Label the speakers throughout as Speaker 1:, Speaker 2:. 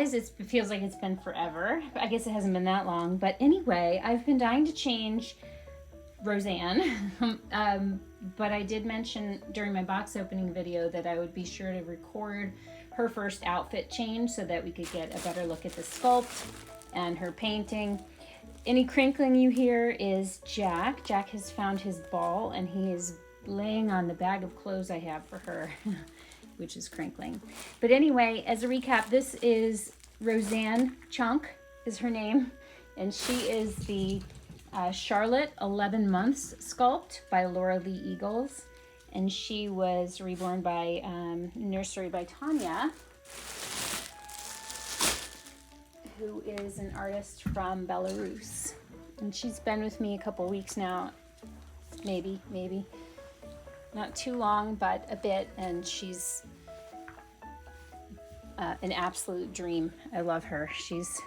Speaker 1: guys. It feels like it's been forever. I guess it hasn't been that long. But anyway, I've been dying to change Roseanne. But I did mention during my box opening video that I would be sure to record her first outfit change so that we could get a better look at the sculpt and her painting. Any crinkling you hear is Jack. Jack has found his ball and he is laying on the bag of clothes I have for her, which is crinkling. But anyway, as a recap, this is Roseanne Chunk is her name, and she is the Charlotte 11 Months sculpt by Laura Lee Eagles, and she was reborn by Nursery by Tania, who is an artist from Belarus. And she's been with me a couple weeks now, maybe. Not too long, but a bit, and she's an absolute dream. I love her. She's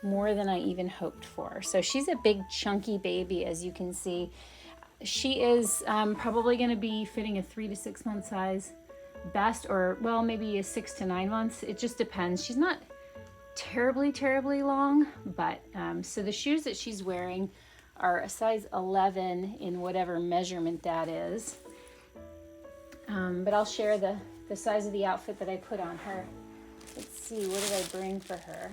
Speaker 1: more than I even hoped for. So she's a big chunky baby, as you can see. She is probably going to be fitting a 3 to 6 month size best, or well, maybe a 6 to 9 months. It just depends. She's not terribly long, but so the shoes that she's wearing are a size 11 in whatever measurement that is. But I'll share the size of the outfit that I put on her. Let's see, what did I bring for her?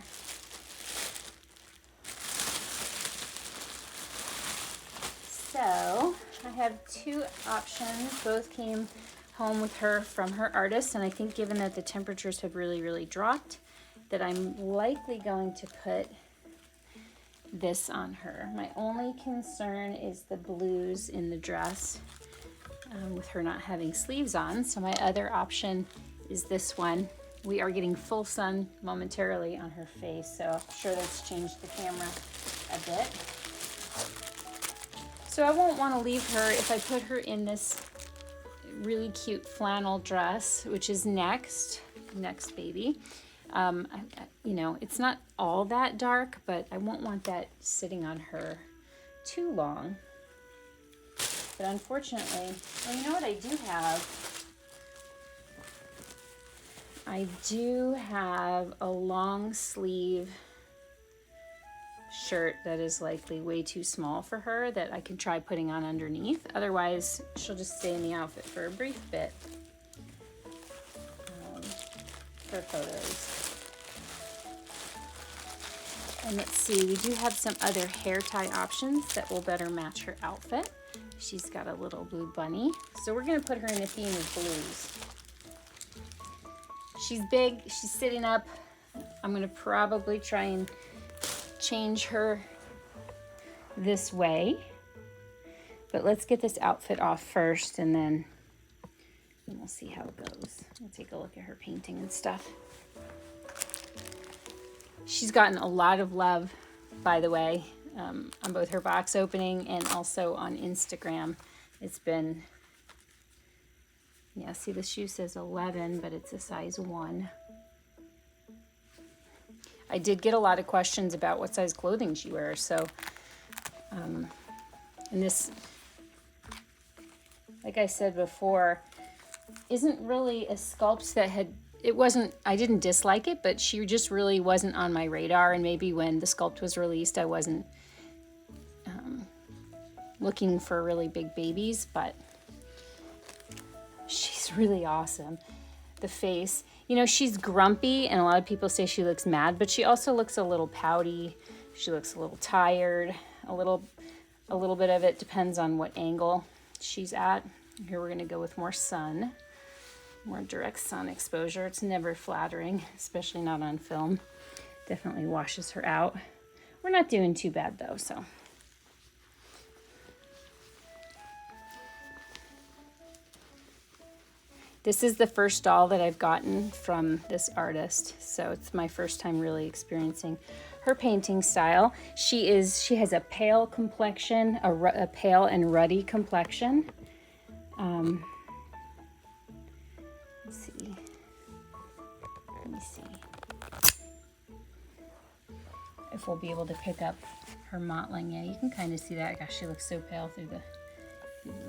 Speaker 1: So I have 2 options. Both came home with her from her artist, and I think given that the temperatures have really dropped, that I'm likely going to put this on her. My only concern is the blues in the dress, with her not having sleeves on. So my other option is this one. We are getting full sun momentarily on her face, so I'm sure that's changed the camera a bit. So I won't want to leave her if I put her in this really cute flannel dress, which is next baby. You know, it's not all that dark, but I won't want that sitting on her too long. But unfortunately, well, you know what I do have? I do have a long sleeve shirt that is likely way too small for her that I can try putting on underneath. Otherwise, she'll just stay in the outfit for a brief bit for photos. And let's see, we do have some other hair tie options that will better match her outfit. She's got a little blue bunny. So we're gonna put her in a theme of blues. She's big, she's sitting up. I'm gonna probably try and change her this way. But let's get this outfit off first, and then we'll see how it goes. We'll take a look at her painting and stuff. She's gotten a lot of love, by the way, on both her box opening and also on Instagram. It's been, yeah, see the shoe says 11, but it's a size 1. I did get a lot of questions about what size clothing she wears, so, and this, like I said before, isn't really a sculpt that I didn't dislike it, but she just really wasn't on my radar, and maybe when the sculpt was released, I wasn't looking for really big babies, but she's really awesome. The face, you know, she's grumpy, and a lot of people say she looks mad, but she also looks a little pouty. She looks a little tired, a little bit of it depends on what angle she's at. Here we're gonna go with more sun. More direct sun exposure. It's never flattering, especially not on film. Definitely washes her out. We're not doing too bad though, so. This is the first doll that I've gotten from this artist, so it's my first time really experiencing her painting style. She has a pale complexion, a pale and ruddy complexion. Let's see. Let me see if we'll be able to pick up her mottling. Yeah, you can kind of see that. Gosh, she looks so pale through the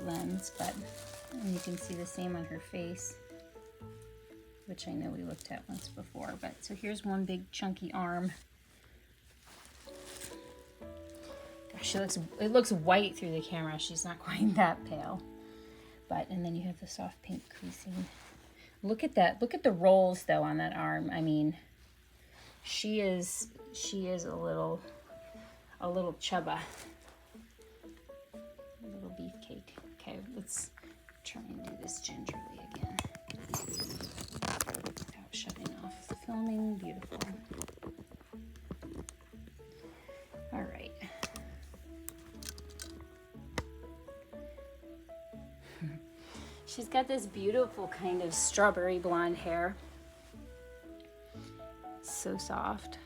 Speaker 1: lens, but you can see the same on her face. which I know we looked at once before. But so here's one big chunky arm. Gosh, it looks white through the camera. She's not quite that pale. But, and then you have the soft pink creasing. Look at that. Look at the rolls though on that arm. I mean, she is a little chubba. A little beefcake. Okay, let's try and do this gingerly again. Without shutting off the filming. Beautiful. All right. She's got this beautiful kind of strawberry blonde hair. So soft.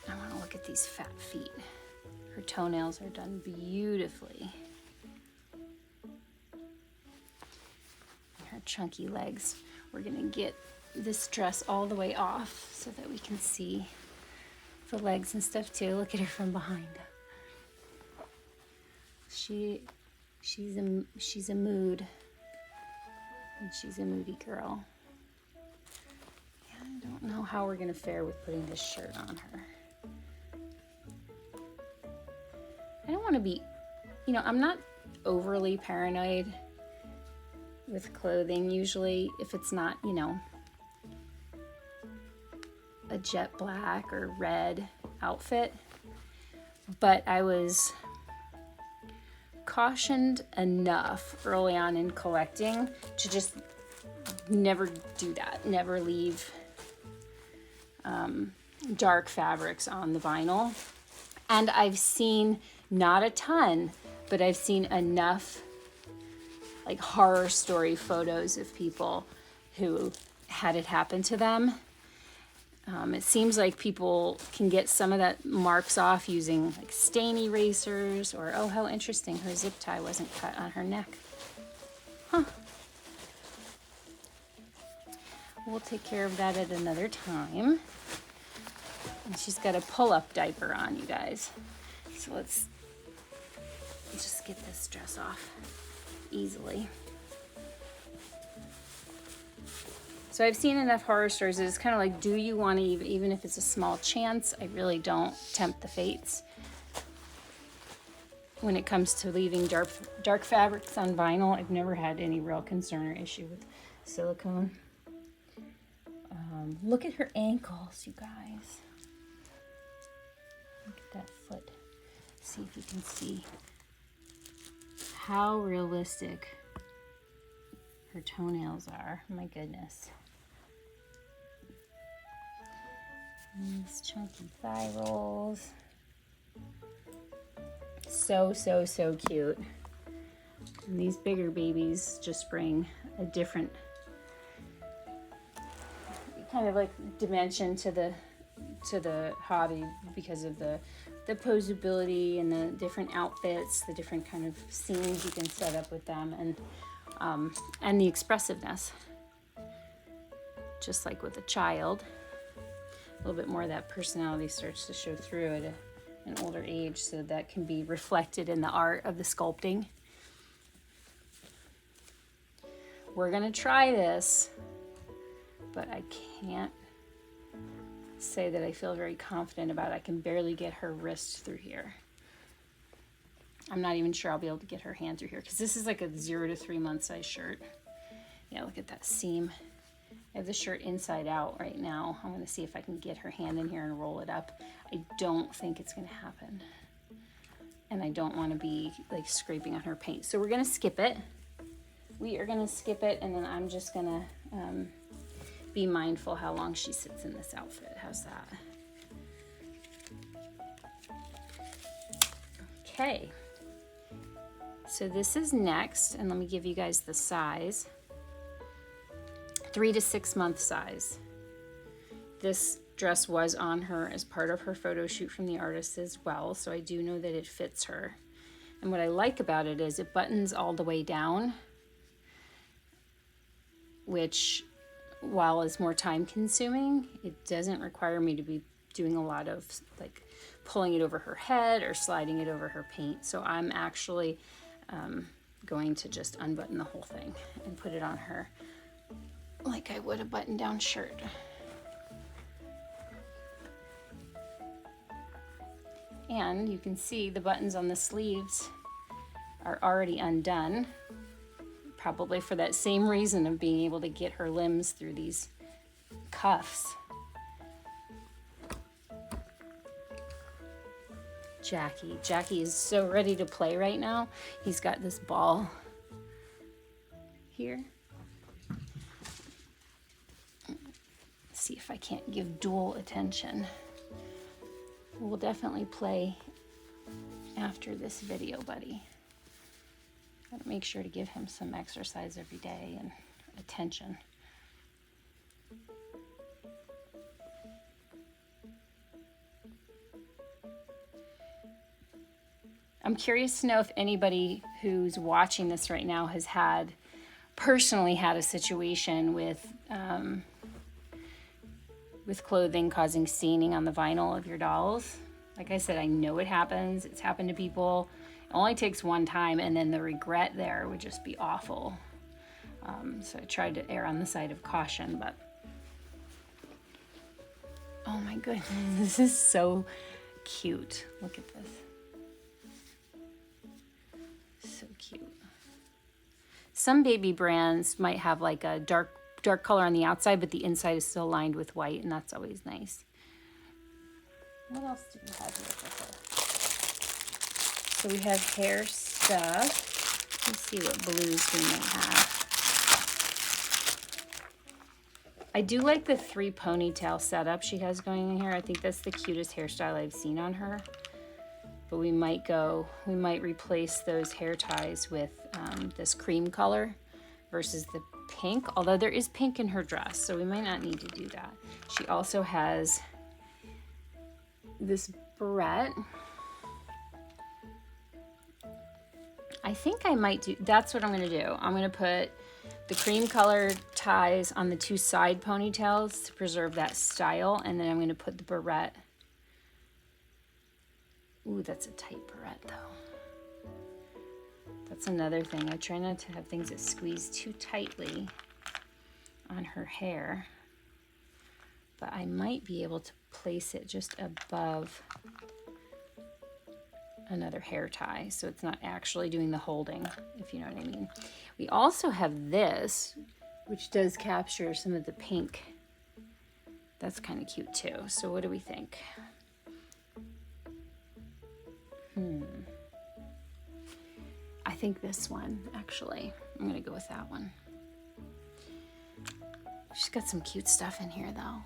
Speaker 1: I want to look at these fat feet. Her toenails are done beautifully. And her chunky legs. We're going to get this dress all the way off so that we can see the legs and stuff too. Look at her from behind. She's a mood, and she's a moody girl. Yeah, I don't know how we're gonna fare with putting this shirt on her. I don't want to be, you know, I'm not overly paranoid with clothing usually if it's not, you know, a jet black or red outfit, but I was cautioned enough early on in collecting to just never do that, never leave dark fabrics on the vinyl. And I've seen, not a ton, but I've seen enough like horror story photos of people who had it happen to them. It seems like people can get some of that marks off using like stain erasers, or, oh, how interesting, her zip tie wasn't cut on her neck. Huh. We'll take care of that at another time. And she's got a pull-up diaper on, you guys. So let's just get this dress off easily. So I've seen enough horror stories. It's kind of like, do you want to, even if it's a small chance, I really don't tempt the fates when it comes to leaving dark fabrics on vinyl. I've never had any real concern or issue with silicone. Look at her ankles, you guys. Look at that foot. See if you can see how realistic her toenails are. My goodness. And these chunky thigh rolls. So, so, so cute. And these bigger babies just bring a different kind of like dimension to the hobby because of the posability and the different outfits, the different kind of scenes you can set up with them, and the expressiveness. Just like with a child, a little bit more of that personality starts to show through at an older age, so that can be reflected in the art of the sculpting. We're gonna try this, but I can't say that I feel very confident about it. I can barely get her wrist through here. I'm not even sure I'll be able to get her hand through here, because this is like a 0 to 3 month size shirt. Yeah, look at that seam. I have the shirt inside out right now. I'm gonna see if I can get her hand in here and roll it up. I don't think it's gonna happen. And I don't wanna be like scraping on her paint. So we're gonna skip it. We are gonna skip it, and then I'm just gonna be mindful how long she sits in this outfit. How's that? Okay. So this is next, and let me give you guys the size. 3 to 6 month size. This dress was on her as part of her photo shoot from the artist as well, so I do know that it fits her. And what I like about it is it buttons all the way down, which, while is more time consuming, it doesn't require me to be doing a lot of like pulling it over her head or sliding it over her paint. So I'm actually going to just unbutton the whole thing and put it on her like I would a button-down shirt. And you can see the buttons on the sleeves are already undone, probably for that same reason of being able to get her limbs through these cuffs. Jackie is so ready to play right now. He's got this ball here. Let's see if I can't give dual attention. We'll definitely play after this video, buddy. Gotta make sure to give him some exercise every day and attention. I'm curious to know if anybody who's watching this right now has personally had a situation with clothing causing staining on the vinyl of your dolls. Like I said, I know it happens. It's happened to people. It only takes one time, and then the regret there would just be awful. So I tried to err on the side of caution, but oh my goodness, this is so cute. Look at this. So cute. Some baby brands might have like a dark color on the outside, but the inside is still lined with white, and that's always nice. What else do we have here for her? So we have hair stuff. Let's see what blues we might have. I do like the 3 ponytail setup she has going in here. I think that's the cutest hairstyle I've seen on her. But we might replace those hair ties with this cream color versus the pink, although there is pink in her dress, so we might not need to do that. She also has this barrette. I think I might do, that's what I'm gonna do. I'm gonna put the cream color ties on the 2 side ponytails to preserve that style, and then I'm gonna put the barrette. Ooh, that's a tight barrette though. That's another thing. I try not to have things that squeeze too tightly on her hair, but I might be able to place it just above another hair tie, so it's not actually doing the holding, if you know what I mean. We also have this, which does capture some of the pink. That's kind of cute too. So what do we think? I think this one, actually. I'm gonna go with that one. She's got some cute stuff in here though.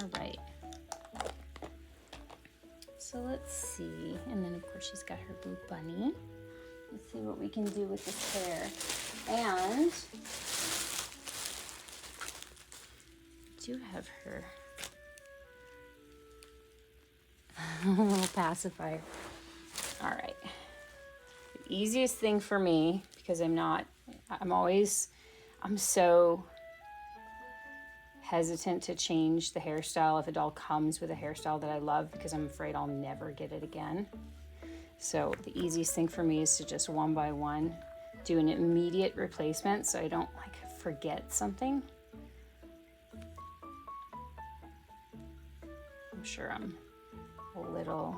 Speaker 1: All right. So let's see. And then of course she's got her blue bunny. Let's see what we can do with this hair. And I do have her little pacifier. All right. The easiest thing for me, because I'm so hesitant to change the hairstyle if a doll comes with a hairstyle that I love, because I'm afraid I'll never get it again. So the easiest thing for me is to just one by one do an immediate replacement so I don't like forget something. I'm sure I'm a little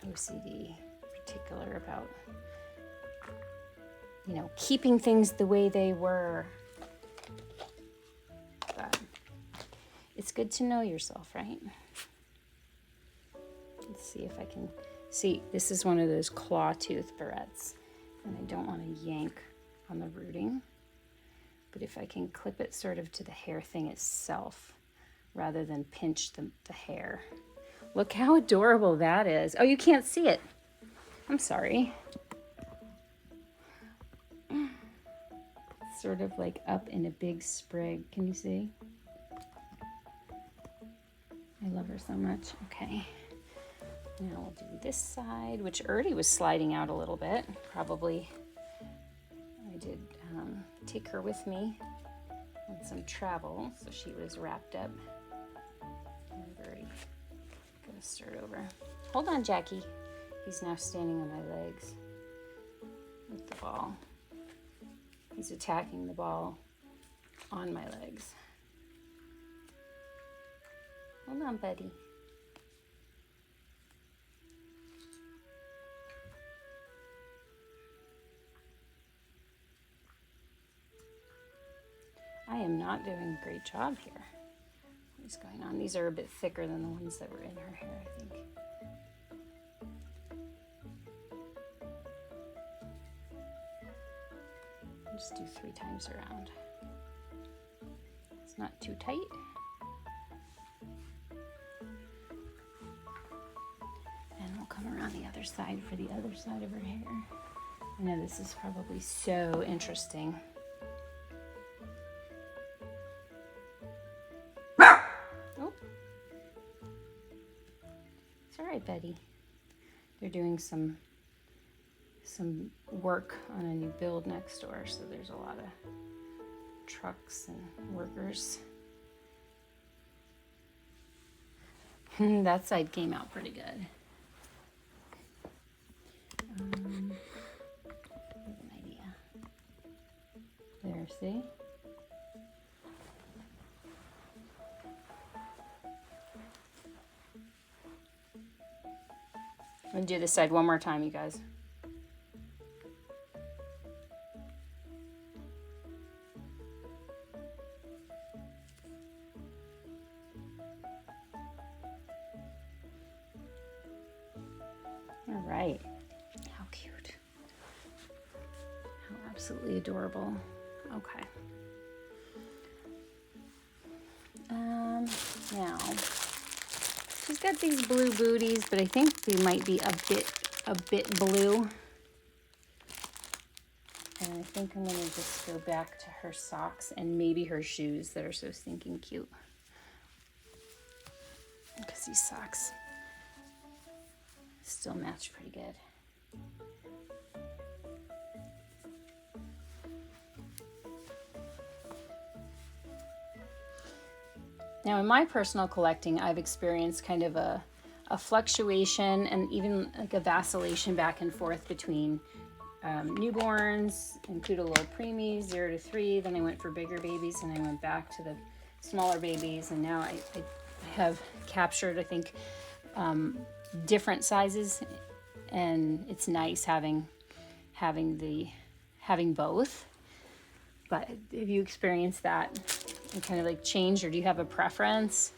Speaker 1: OCD particular about, you know, keeping things the way they were. But it's good to know yourself, right? Let's see if I can see. This is one of those claw tooth barrettes, and I don't want to yank on the rooting. But if I can clip it sort of to the hair thing itself rather than pinch the hair. Look how adorable that is. Oh, you can't see it. I'm sorry. It's sort of like up in a big sprig. Can you see? I love her so much. Okay. Now we'll do this side, which already was sliding out a little bit. Probably I did take her with me on some travel, so she was wrapped up. I've already start over. Hold on, Jackie. He's now standing on my legs with the ball. He's attacking the ball on my legs. Hold on, buddy. I am not doing a great job here. What is going on? These are a bit thicker than the ones that were in her hair, I think. Just do 3 times around. It's not too tight. And we'll come around the other side for the other side of her hair. I know this is probably so interesting. Oh. It's all right, Betty. They're doing some work on a new build next door, so there's a lot of trucks and workers. That side came out pretty good. I have an idea. There, see? I'm gonna do this side one more time, you guys. All right. How cute. How absolutely adorable. Okay. Now, she's got these blue booties, but I think they might be a bit blue. And I think I'm gonna just go back to her socks and maybe her shoes that are so stinking cute. Because these socks still match pretty good. Now in my personal collecting, I've experienced kind of a fluctuation and even like a vacillation back and forth between newborns, include a little preemies, 0 to 3. Then I went for bigger babies and I went back to the smaller babies. And now I have captured, I think, different sizes, and it's nice having both. But have you experienced that and kind of like change, or do you have a preference?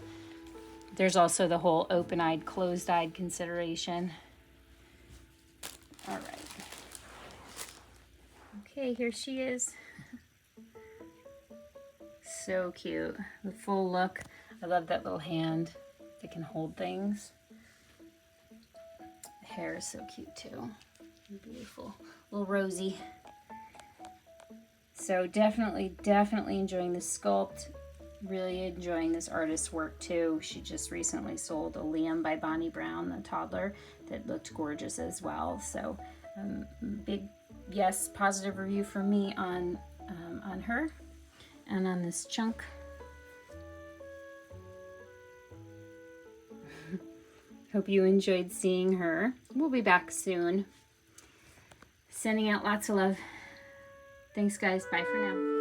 Speaker 1: There's also the whole open-eyed, closed-eyed consideration. All right. Okay, here she is. So cute. The full look. I love that little hand that can hold things. The hair is so cute too. Beautiful. Little Rosie. So definitely enjoying the sculpt. Really enjoying this artist's work too. She just recently sold a Liam by Bonnie Brown, the toddler, that looked gorgeous as well. So big yes, positive review for me on her and on this chunk. Hope you enjoyed seeing her. We'll be back soon. Sending out lots of love. Thanks, guys. Bye for now.